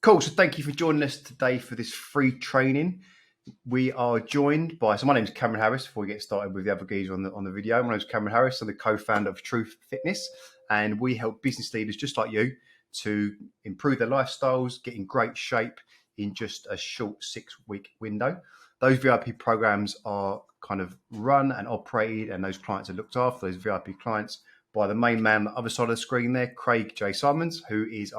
Cool. So thank you for joining us today for this free training. We are joined by, so my name is Cameron Harris. Before we get started with the other geezer on the video, my name is Cameron Harris. I'm the co-founder of Truth Fitness, and we help business leaders just like you to improve their lifestyles, get in great shape in just a short 6-week window. Those VIP programs are kind of run and operated, and those clients are looked after, those VIP clients, by the main man on the other side of the screen there, Craig J. Simons, who is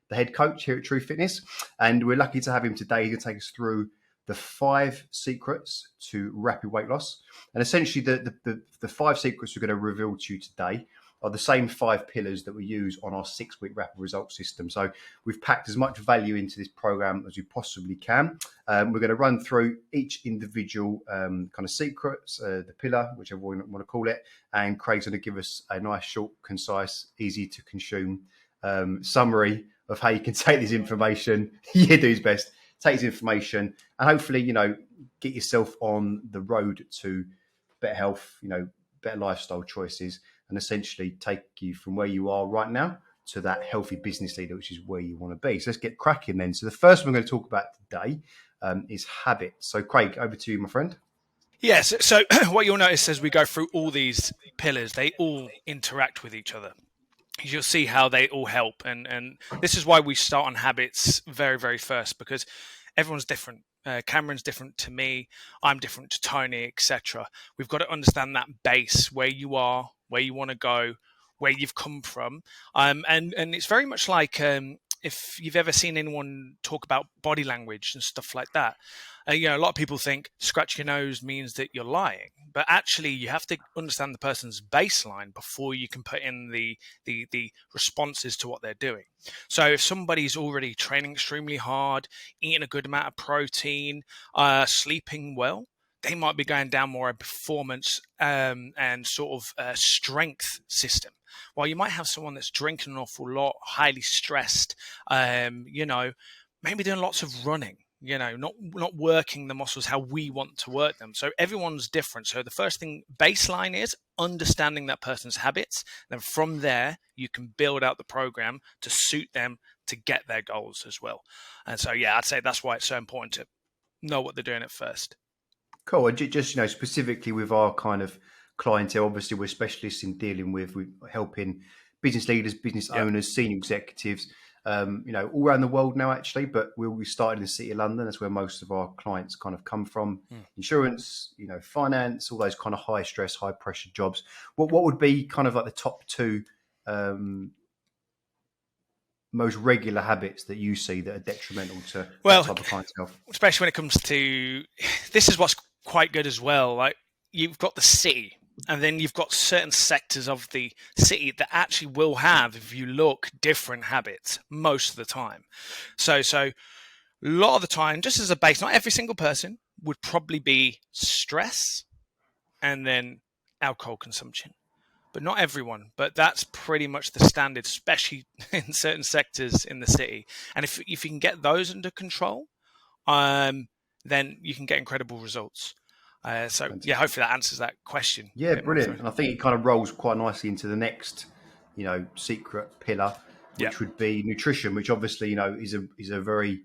the head coach here at Truth Fitness. And we're lucky to have him today. He's going to take us through the 5 secrets to rapid weight loss. And essentially the 5 secrets we're going to reveal to you today are the same 5 pillars that we use on our 6-week rapid results system. So we've packed as much value into this program as we possibly can. We're going to run through each individual kind of secrets, the pillar, whichever one you want to call it. And Craig's going to give us a nice, short, concise, easy to consume summary of how you can take this information. Do his best, take this information, and hopefully, get yourself on the road to better health, better lifestyle choices, and essentially take you from where you are right now to that healthy business leader, which is where you want to be. So let's get cracking then. So the first one we're going to talk about today is habits. So Craig, over to you, my friend. Yes. So what you'll notice as we go through all these pillars, they all interact with each other. You'll see how they all help. And this is why we start on habits very, very first, because everyone's different. Cameron's different to me. I'm different to Tony, etc. We've got to understand that base, where you are, where you want to go, where you've come from. And it's very much like if you've ever seen anyone talk about body language and stuff like that. A lot of people think scratch your nose means that you're lying, but actually you have to understand the person's baseline before you can put in the responses to what they're doing. So if somebody's already training extremely hard, eating a good amount of protein, sleeping well, they might be going down more a performance and sort of strength system. While you might have someone that's drinking an awful lot, highly stressed, maybe doing lots of running, not working the muscles how we want to work them. So everyone's different. So the first thing, baseline, is understanding that person's habits. Then from there, you can build out the program to suit them to get their goals as well. And so, I'd say that's why it's so important to know what they're doing at first. Cool. And just, specifically with our kind of clientele, obviously we're specialists in dealing with helping business leaders, business owners, senior executives, all around the world now, actually. But we started in the City of London. That's where most of our clients kind of come from. Insurance, finance, all those kind of high stress, high pressure jobs. What would be kind of like the top 2 most regular habits that you see that are detrimental to that type of client's health? Especially when it comes to, this is what's quite good as well. Like, you've got the city, and then you've got certain sectors of the city that actually will have, if you look, different habits most of the time. So a lot of the time, just as a base, not every single person would probably be stress and then alcohol consumption. But not everyone. But that's pretty much the standard, especially in certain sectors in the city. And if you can get those under control, then you can get incredible results. Hopefully that answers that question. Yeah, brilliant. And I think it kind of rolls quite nicely into the next, secret pillar, which would be nutrition, which obviously, is a very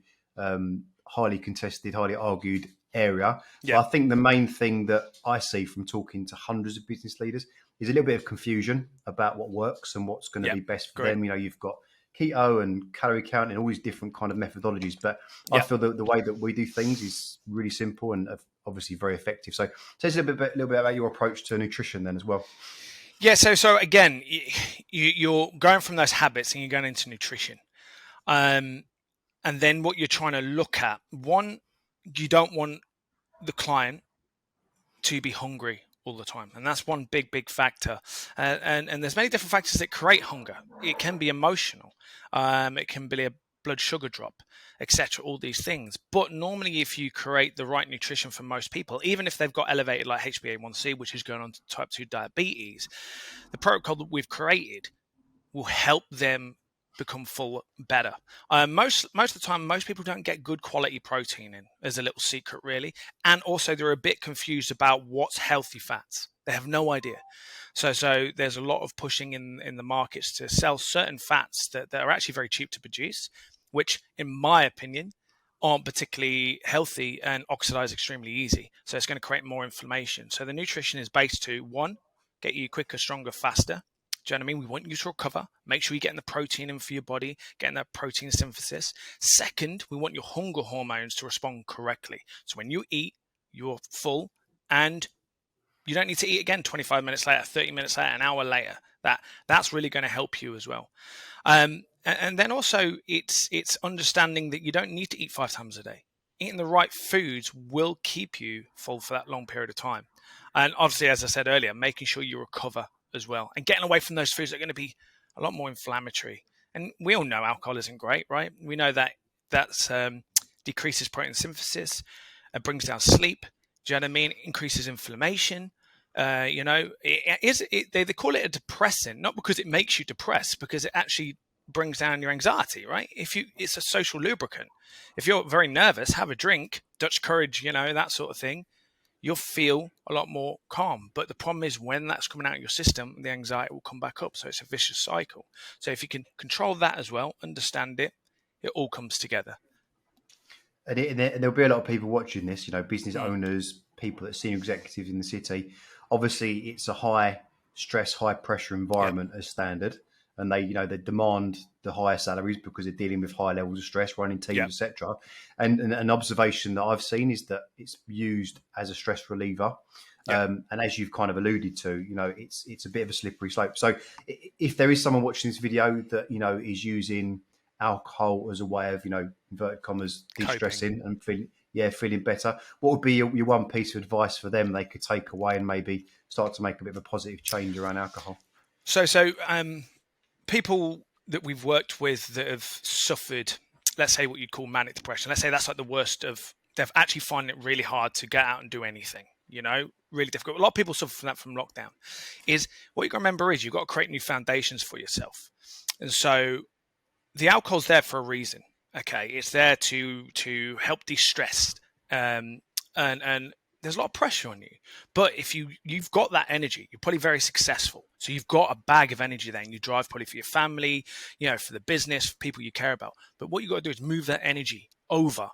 highly contested, highly argued area. But I think the main thing that I see from talking to hundreds of business leaders is a little bit of confusion about what works and what's going to be best for them. You've got keto and calorie counting, all these different kind of methodologies. But I feel that the way that we do things is really simple and obviously very effective. So tell us a little bit about your approach to nutrition then as well. Yeah, so again, you're going from those habits and you're going into nutrition. And then what you're trying to look at, one, you don't want the client to be hungry all the time. And that's one big factor. And there's many different factors that create hunger. It can be emotional. It can be a blood sugar drop, etc., all these things. But normally if you create the right nutrition for most people, even if they've got elevated like HbA1c, which is going on to type 2 diabetes, the protocol that we've created will help them become full better. Most of the time, most people don't get good quality protein in, as a little secret really. And also they're a bit confused about what's healthy fats. They have no idea. So there's a lot of pushing in the markets to sell certain fats that are actually very cheap to produce. which, in my opinion, aren't particularly healthy and oxidize extremely easy. So it's going to create more inflammation. So the nutrition is based to, one, get you quicker, stronger, faster. Do you know what I mean? We want you to recover. Make sure you're getting the protein in for your body, getting that protein synthesis. Second, we want your hunger hormones to respond correctly. So when you eat, you're full, and you don't need to eat again 25 minutes later, 30 minutes later, an hour later. That's really going to help you as well. And then also it's understanding that you don't need to eat 5 times a day. Eating the right foods will keep you full for that long period of time. And obviously, as I said earlier, making sure you recover as well and getting away from those foods that are going to be a lot more inflammatory. And we all know alcohol isn't great, right? We know that decreases protein synthesis, brings down sleep. Do you know what I mean? Increases inflammation. They call it a depressant, not because it makes you depressed, because it actually brings down your anxiety, right? It's a social lubricant. If you're very nervous, have a drink, Dutch courage, that sort of thing. You'll feel a lot more calm. But the problem is when that's coming out of your system, the anxiety will come back up. So it's a vicious cycle. So if you can control that as well, understand it, it all comes together. And there'll be a lot of people watching this, business owners, people that are senior executives in the city. Obviously, it's a high stress, high pressure environment as standard. And they demand the higher salaries because they're dealing with high levels of stress, running teams, etc. And an observation that I've seen is that it's used as a stress reliever. And as you've kind of alluded to, it's a bit of a slippery slope. So if there is someone watching this video that, is using alcohol as a way of, inverted commas, de-stressing and feeling better, what would be your one piece of advice for them they could take away and maybe start to make a bit of a positive change around alcohol? So people that we've worked with that have suffered, let's say what you'd call manic depression, let's say that's like the worst of, they've actually found it really hard to get out and do anything, really difficult. A lot of people suffer from that from lockdown. Is what you got to remember is you've got to create new foundations for yourself. And so the alcohol's there for a reason. Okay, it's there to help de-stress, and there's a lot of pressure on you. But if you've got that energy, you're probably very successful. So you've got a bag of energy there, and you drive probably for your family, for the business, for people you care about. But what you got to do is move that energy over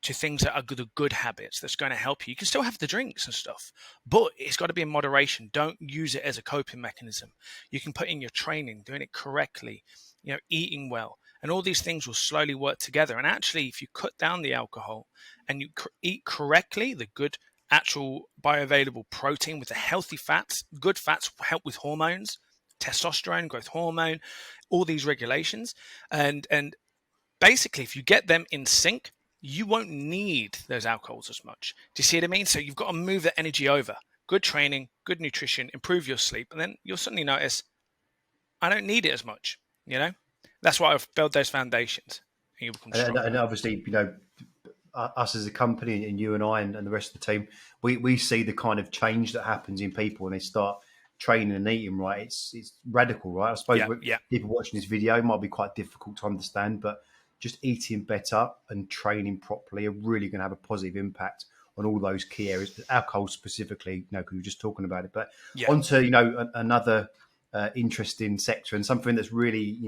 to things that are good habits that's going to help you. You can still have the drinks and stuff, but it's got to be in moderation. Don't use it as a coping mechanism. You can put in your training, doing it correctly, eating well. And all these things will slowly work together. And actually, if you cut down the alcohol and you eat correctly, the good actual bioavailable protein with the healthy fats, good fats help with hormones, testosterone, growth hormone, all these regulations. And basically, if you get them in sync, you won't need those alcohols as much. Do you see what I mean? So you've got to move the energy over. Good training, good nutrition, improve your sleep. And then you'll suddenly notice, I don't need it as much, That's why I've built those foundations. And you become stronger. And obviously, us as a company and you and I and the rest of the team, we see the kind of change that happens in people when they start training and eating right. It's radical, right? I suppose people watching this video might be quite difficult to understand, but just eating better and training properly are really going to have a positive impact on all those key areas. Alcohol specifically, because we were just talking about it. But onto another interesting sector and something that's really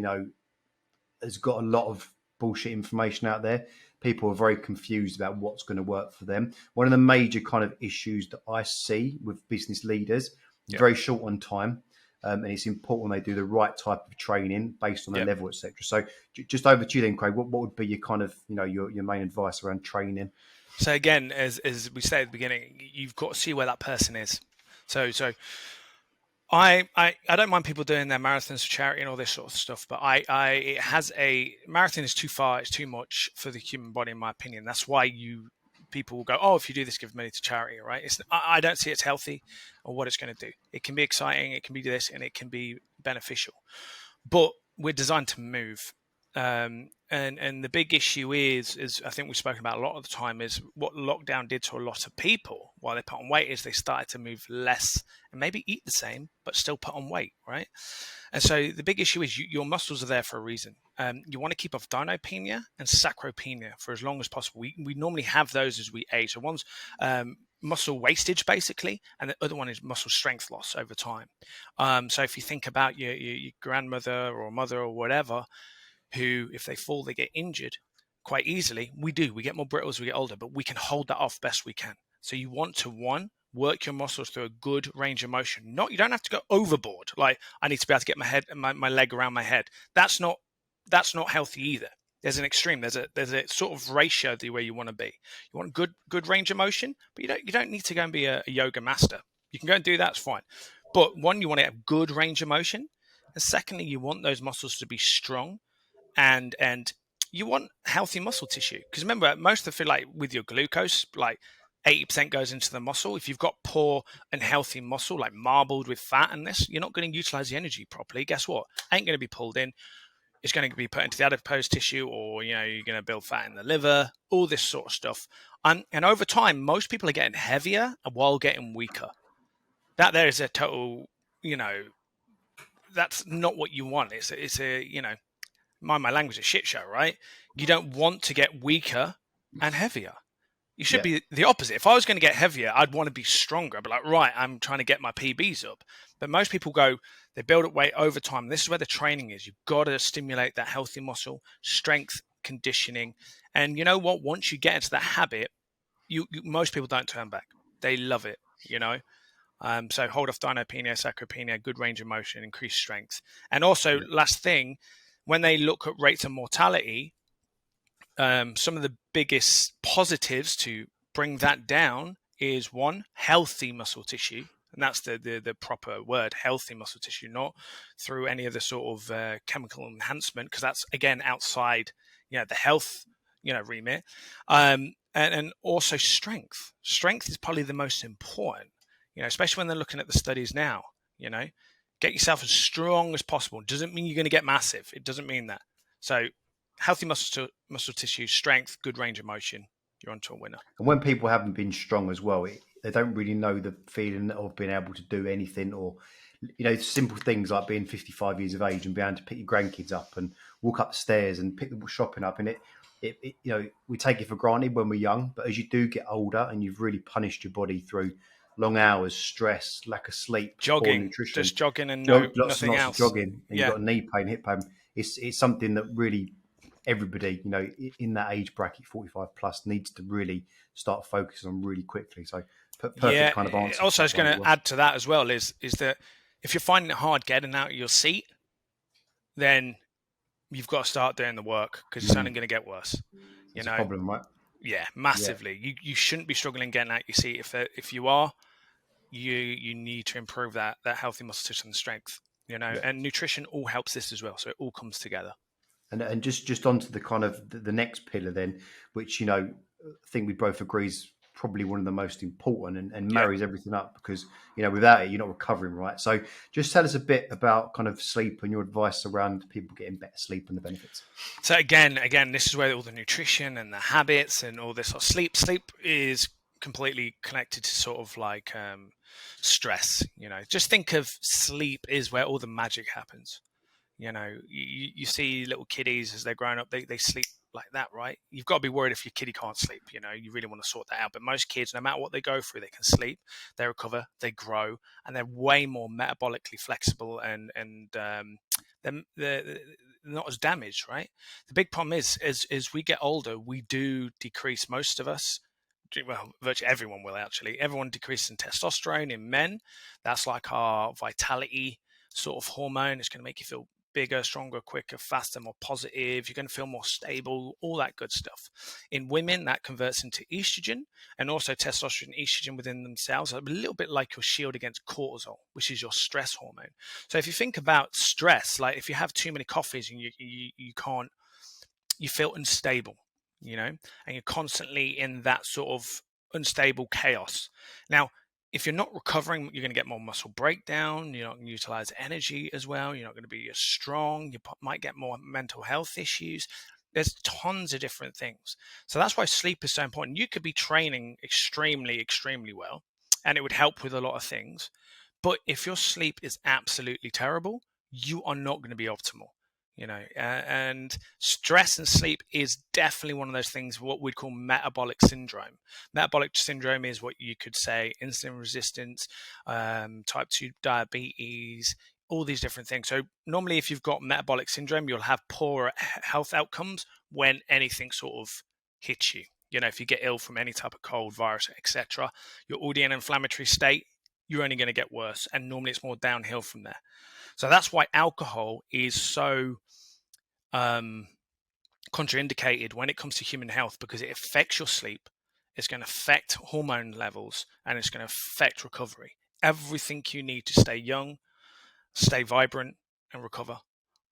has got a lot of bullshit information out there. People are very confused about what's going to work for them. One of the major kind of issues that I see with business leaders, very short on time, and it's important they do the right type of training based on their level, etc. So just over to you then, Craig. What would be your kind of, your main advice around training? So again, as we said at the beginning, you've got to see where that person is. So I don't mind people doing their marathons for charity and all this sort of stuff, but marathon is too far, it's too much for the human body, in my opinion. That's why people will go, oh, if you do this, give money to charity, right? I don't see it's healthy or what it's going to do. It can be exciting, it can be this, and it can be beneficial, but we're designed to move. And the big issue is I think we've spoken about a lot of the time, is what lockdown did to a lot of people while they put on weight is they started to move less and maybe eat the same, but still put on weight, right? And so the big issue is your muscles are there for a reason. You want to keep off dynopenia and sarcopenia for as long as possible. We normally have those as we age. So one's muscle wastage, basically, and the other one is muscle strength loss over time. So if you think about your grandmother or mother or whatever, who, if they fall, they get injured quite easily. We get more brittle as we get older, but we can hold that off best we can. So you want to, one, work your muscles through a good range of motion. You don't have to go overboard. Like, I need to be able to get my leg around my head. That's not healthy either. There's an extreme. There's a sort of ratio the way you want to be. You want good range of motion, but you don't need to go and be a yoga master. You can go and do that, it's fine. But one, you want to have good range of motion, and secondly, you want those muscles to be strong, and you want healthy muscle tissue. Because remember, most of it, like with your glucose, like 80% goes into the muscle. If you've got poor and healthy muscle, like marbled with fat and this, you're not going to utilize the energy properly. Guess what? Ain't going to be pulled in. It's going to be put into the adipose tissue, or you're going to build fat in the liver, all this sort of stuff. And over time, most people are getting heavier while getting weaker. That there is a total, that's not what you want. It's a mind my language, a shit show, right? You don't want to get weaker and heavier. You should be the opposite. If I was going to get heavier, I'd want to be stronger. I'd be like, right, I'm trying to get my PBs up. But most people they build up weight over time. This is where the training is. You've got to stimulate that healthy muscle, strength, conditioning. And you know what? Once you get into that habit, most people don't turn back. They love it, So hold off dynapenia, sarcopenia, good range of motion, increased strength. And also, last thing, when they look at rates of mortality, some of the biggest positives to bring that down is, one, healthy muscle tissue. And that's the proper word, healthy muscle tissue, not through any of the sort of chemical enhancement, because that's, again, outside the health remit. And also strength. Strength is probably the most important, especially when they're looking at the studies now. Get yourself as strong as possible. Doesn't mean you're going to get massive. It doesn't mean that. So healthy muscle tissue, strength, good range of motion, you're onto a winner. And when people haven't been strong as well, they don't really know the feeling of being able to do anything, or simple things like being 55 years of age and being able to pick your grandkids up and walk up the stairs and pick the shopping up. And we take it for granted when we're young, but as you do get older and you've really punished your body through long hours, stress, lack of sleep, jogging, poor nutrition, just jogging and nothing else. Of jogging, and you've got knee pain, hip pain. It's something that really everybody, in that age bracket, 45 plus, needs to really start focusing on really quickly. So perfect kind of answer. Also, I was going to add to that as well is that if you're finding it hard getting out of your seat, then you've got to start doing the work, because it's only going to get worse. It's a problem, right? Yeah, massively. Yeah. You shouldn't be struggling getting out your seat. If you are, you need to improve that healthy muscle tissue and strength. And nutrition all helps this as well. So it all comes together. And just onto the kind of the next pillar then, which I think we both agree is probably one of the most important and marries everything up, because without it you're not recovering, right? So just tell us a bit about kind of sleep and your advice around people getting better sleep and the benefits. So again, this is where all the nutrition and the habits and all this sleep is completely connected to sort of like stress. Just think of sleep is where all the magic happens. You see little kiddies as they're growing up, they sleep like that, right? You've got to be worried if your kiddie can't sleep. You really want to sort that out. But most kids, no matter what they go through, they can sleep, they recover, they grow, and they're way more metabolically flexible, and they're not as damaged, right? The big problem is, as we get older, we do decrease, most of us, well, virtually everyone will actually. Everyone decreases in testosterone in men. That's like our vitality sort of hormone. It's going to make you feel bigger, stronger, quicker, faster, more positive. You're going to feel more stable, all that good stuff. In women, that converts into estrogen, and also testosterone and estrogen within themselves are a little bit like your shield against cortisol, which is your stress hormone. So if you think about stress, like if you have too many coffees and you can't, you feel unstable, and you're constantly in that sort of unstable chaos. Now, if you're not recovering, you're going to get more muscle breakdown. You're not going to utilize energy as well. You're not going to be as strong. You might get more mental health issues. There's tons of different things. So that's why sleep is so important. You could be training extremely, extremely well, and it would help with a lot of things. But if your sleep is absolutely terrible, you are not going to be optimal. And stress and sleep is definitely one of those things, what we'd call metabolic syndrome. Metabolic syndrome is what you could say insulin resistance, type 2 diabetes, all these different things. So normally if you've got metabolic syndrome, you'll have poorer health outcomes when anything sort of hits you. If you get ill from any type of cold, virus, etc., you're already in an inflammatory state, you're only going to get worse. And normally it's more downhill from there. So that's why alcohol is so contraindicated when it comes to human health, because it affects your sleep, it's going to affect hormone levels, and it's going to affect recovery. Everything you need to stay young, stay vibrant, and recover.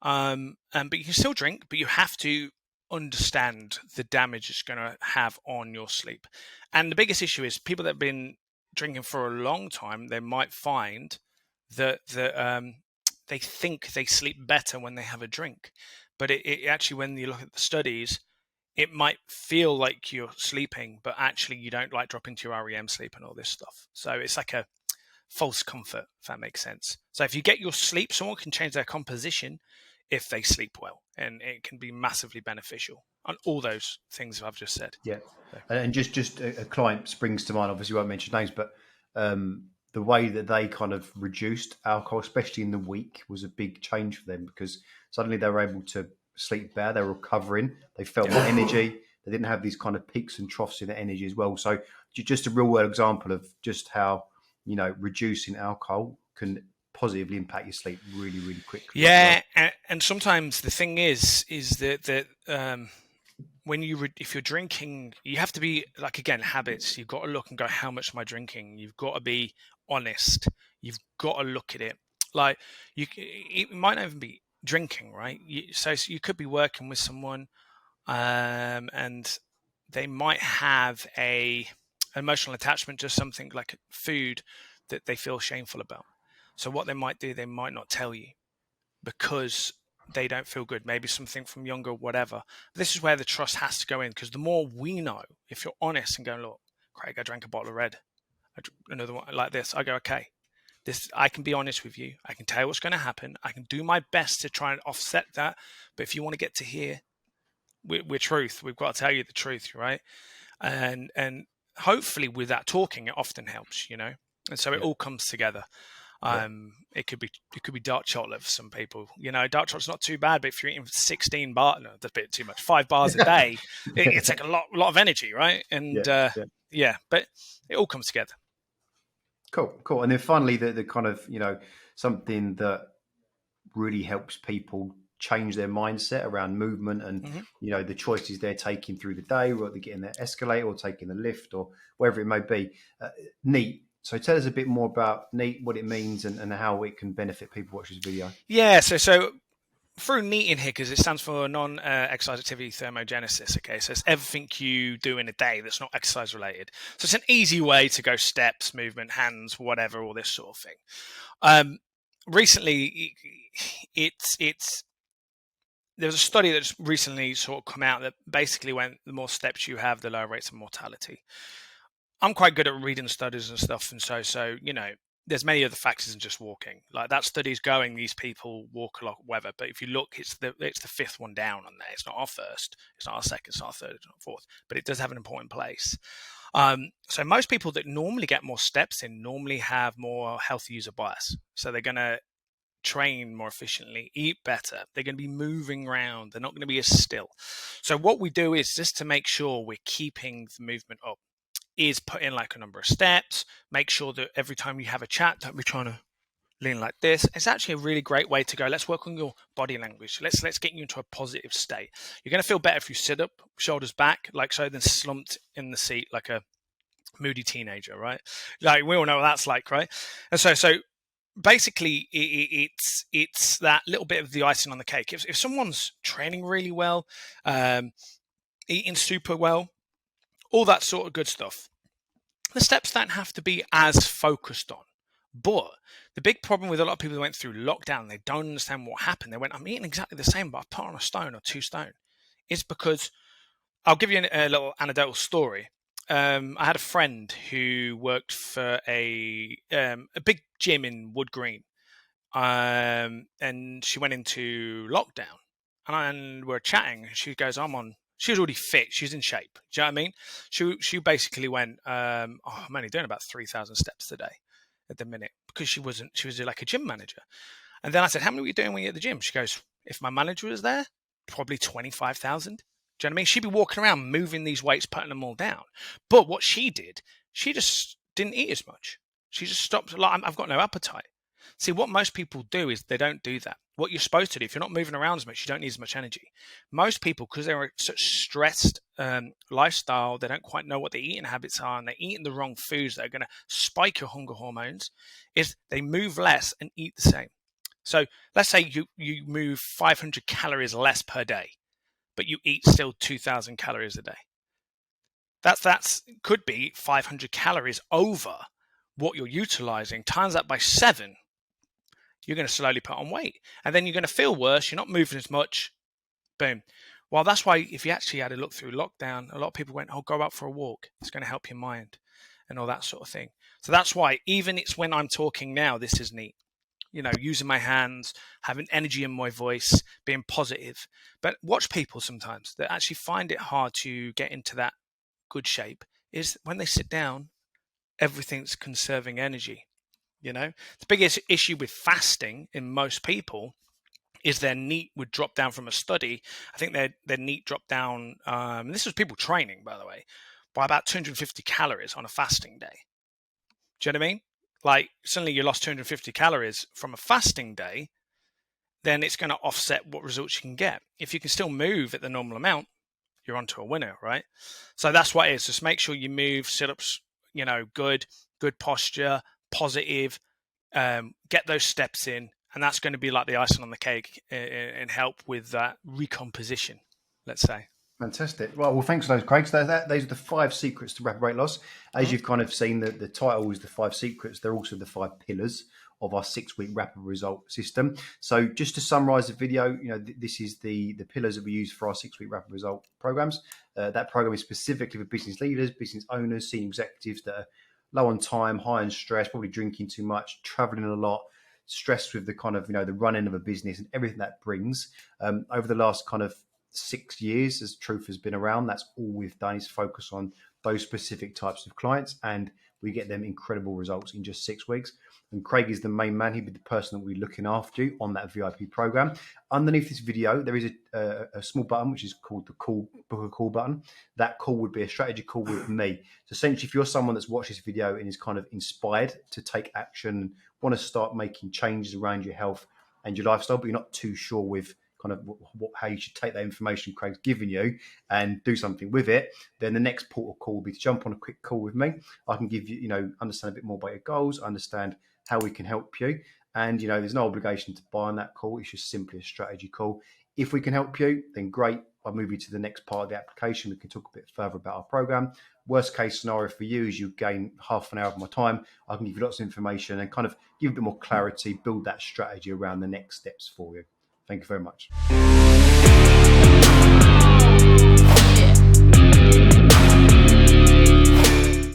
But you can still drink, but you have to understand the damage it's going to have on your sleep. And the biggest issue is people that have been drinking for a long time, they might find that they think they sleep better when they have a drink. But it actually, when you look at the studies, it might feel like you're sleeping, but actually you don't drop into your REM sleep and all this stuff. So it's like a false comfort, if that makes sense. So if you get your sleep, someone can change their composition if they sleep well, and it can be massively beneficial on all those things I've just said. Yeah. And just a client springs to mind, obviously we won't mention names, but the way that they kind of reduced alcohol, especially in the week, was a big change for them, because suddenly they were able to sleep better, they were recovering, they felt more energy, they didn't have these kind of peaks and troughs in their energy as well. So just a real world example of just how, reducing alcohol can positively impact your sleep really, really quickly. Yeah, and sometimes the thing is that when if you're drinking, you have to be again, habits. You've got to look and go, how much am I drinking? You've got to be honest. You've got to look at it. It might not even be drinking, right? So you could be working with someone, and they might have a emotional attachment to something like food that they feel shameful about. So what they might do, they might not tell you because they don't feel good. Maybe something from younger, whatever. This is where the trust has to go in, because the more we know, if you're honest and go, look, Craig, I drank a bottle of red, another one like this, I go, okay, I can be honest with you. I can tell you what's going to happen. I can do my best to try and offset that. But if you want to get to here, we're truth. We've got to tell you the truth, right? And hopefully with that talking, it often helps, And so it all comes together. It could be dark chocolate for some people. Dark chocolate's not too bad, but if you're eating 16 bars, no, that's a bit too much. 5 bars a day, it's like a lot of energy, right? And but it all comes together. Cool. And then finally, the kind of something that really helps people change their mindset around movement and the choices they're taking through the day, whether they're getting the escalator or taking the lift or wherever it may be. NEAT. So tell us a bit more about NEAT, what it means, and how it can benefit people watch this video. Yeah, so through NEAT in here, because it stands for non-exercise activity thermogenesis. Okay, so it's everything you do in a day that's not exercise related. So it's an easy way to go steps, movement, hands, whatever, all this sort of thing. Recently, there's a study that's recently sort of come out that basically went, the more steps you have, the lower rates of mortality. I'm quite good at reading studies and stuff, and so there's many other factors than just walking. Like that study's going, these people walk a lot, whatever. But if you look, it's the fifth one down on there. It's not our first, it's not our second, it's not our third, it's not our fourth. But it does have an important place. So most people that normally get more steps in normally have more healthy user bias. So they're going to train more efficiently, eat better. They're going to be moving around. They're not going to be as still. So what we do is just to make sure we're keeping the movement up, is put in a number of steps. Make sure that every time you have a chat, don't be trying to lean like this. It's actually a really great way to go. Let's work on your body language. Let's get you into a positive state. You're going to feel better if you sit up, shoulders back, like so, then slumped in the seat like a moody teenager, right? Like we all know what that's like, right? And so basically, it's that little bit of the icing on the cake. If someone's training really well, eating super well, all that sort of good stuff, the steps don't have to be as focused on. But the big problem with a lot of people who went through lockdown, they don't understand what happened. They went, I'm eating exactly the same, but I've put on a stone or 2 stone. It's because, I'll give you a little anecdotal story. I had a friend who worked for a big gym in Wood Green, and she went into lockdown, and we're chatting. She goes, she was already fit. She was in shape. Do you know what I mean? She basically went, I'm only doing about 3,000 steps a day at the minute, because she was like a gym manager. And then I said, how many were you doing when you were at the gym? She goes, if my manager was there, probably 25,000. Do you know what I mean? She'd be walking around moving these weights, putting them all down. But what she did, she just didn't eat as much. She just stopped. Like, I've got no appetite. See, what most people do is they don't do that. What you're supposed to do, if you're not moving around as much, you don't need as much energy. Most people, because they're such stressed lifestyle, they don't quite know what their eating habits are, and they're eating the wrong foods that are going to spike your hunger hormones, is they move less and eat the same. So let's say you move 500 calories less per day, but you eat still 2,000 calories a day. That's could be 500 calories over what you're utilizing. Times that by 7, you're going to slowly put on weight. And then you're going to feel worse. You're not moving as much. Boom. Well, that's why if you actually had a look through lockdown, a lot of people went, oh, go out for a walk. It's going to help your mind and all that sort of thing. So that's why even it's when I'm talking now, this is neat. You know, using my hands, having energy in my voice, being positive. But watch people sometimes that actually find it hard to get into that good shape is when they sit down, everything's conserving energy. You know, the biggest issue with fasting in most people is their NEAT would drop down from a study. I think their NEAT dropped down, this was people training, by the way, by about 250 calories on a fasting day. Do you know what I mean? Like suddenly you lost 250 calories from a fasting day, then it's going to offset what results you can get. If you can still move at the normal amount, you're onto a winner, right? So that's what it is. Just make sure you move, sit-ups, you know, good posture, positive, get those steps in, and that's going to be like the icing on the cake and help with that recomposition, let's say. Fantastic. Well, thanks for those, Craig. So those are the 5 secrets to rapid weight loss. As you've kind of seen, the title is the 5 secrets. They're also the 5 pillars of our 6-week rapid result system. So just to summarize the video, you know, this is the pillars that we use for our 6-week rapid result programs. That program is specifically for business leaders, business owners, senior executives that are low on time, high in stress, probably drinking too much, traveling a lot, stressed with the kind of, you know, the running of a business and everything that brings. Over the last kind of 6 years as Truth has been around, that's all we've done is focus on those specific types of clients, and we get them incredible results in just 6 weeks. And Craig is the main man. He'll be the person that will be looking after you on that VIP program. Underneath this video, there is a small button which is called the book a call button. That call would be a strategy call with me. So essentially, if you're someone that's watched this video and is kind of inspired to take action, want to start making changes around your health and your lifestyle, but you're not too sure with kind of how you should take that information Craig's given you and do something with it, then the next portal call will be to jump on a quick call with me. I can give you, you know, understand a bit more about your goals, understand how we can help you. And, you know, there's no obligation to buy on that call. It's just simply a strategy call. If we can help you, then great. I'll move you to the next part of the application. We can talk a bit further about our program. Worst case scenario for you is you gain half an hour of my time. I can give you lots of information and kind of give a bit more clarity, build that strategy around the next steps for you. Thank you very much.